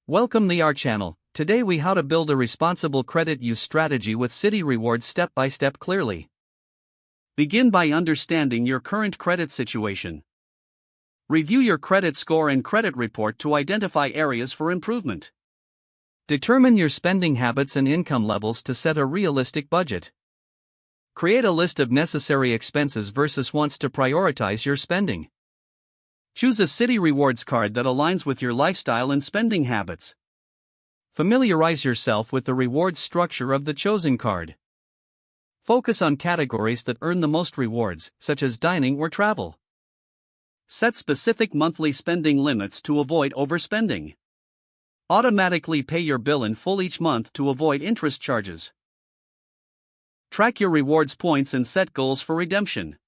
Welcome to our channel. Today we how to build a responsible credit use strategy with Citi Rewards step by step clearly. Begin by understanding your current credit situation. Review your credit score and credit report to identify areas for improvement. Determine your spending habits and income levels to set a realistic budget. Create a list of necessary expenses versus wants to prioritize your spending. Choose a Citi Rewards card that aligns with your lifestyle and spending habits. Familiarize yourself with the rewards structure of the chosen card. Focus on categories that earn the most rewards, such as dining or travel. Set specific monthly spending limits to avoid overspending. Automatically pay your bill in full each month to avoid interest charges. Track your rewards points and set goals for redemption.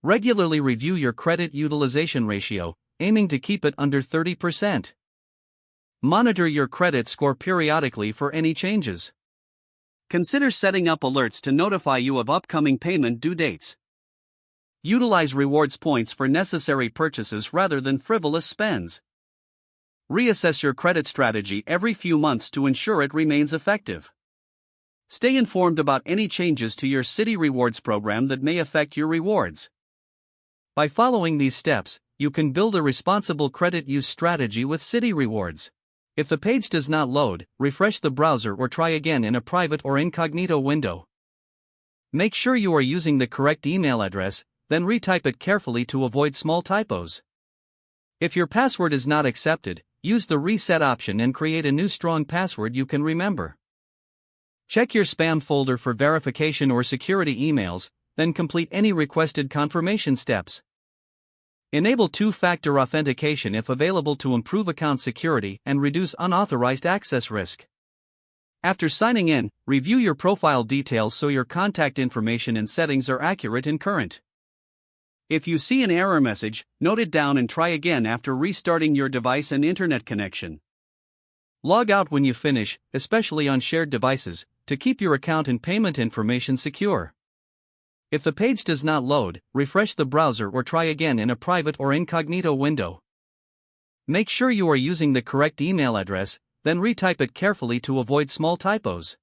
Regularly review your credit utilization ratio, aiming to keep it under 30%. Monitor your credit score periodically for any changes. Consider setting up alerts to notify you of upcoming payment due dates. Utilize rewards points for necessary purchases rather than frivolous spends. Reassess your credit strategy every few months to ensure it remains effective. Stay informed about any changes to your Citi Rewards program that may affect your rewards. By following these steps, you can build a responsible credit use strategy with Citi Rewards. If the page does not load, refresh the browser or try again in a private or incognito window. Make sure you are using the correct email address, then retype it carefully to avoid small typos. If your password is not accepted, use the reset option and create a new strong password you can remember. Check your spam folder for verification or security emails, then complete any requested confirmation steps. Enable two-factor authentication if available to improve account security and reduce unauthorized access risk. After signing in, review your profile details so your contact information and settings are accurate and current. If you see an error message, note it down and try again after restarting your device and internet connection. Log out when you finish, especially on shared devices, to keep your account and payment information secure. If the page does not load, refresh the browser or try again in a private or incognito window. Make sure you are using the correct email address, then retype it carefully to avoid small typos.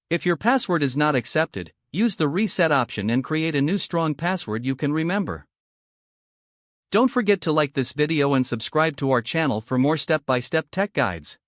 If your password is not accepted, use the reset option and create a new strong password you can remember. Don't forget to like this video and subscribe to our channel for more step-by-step tech guides.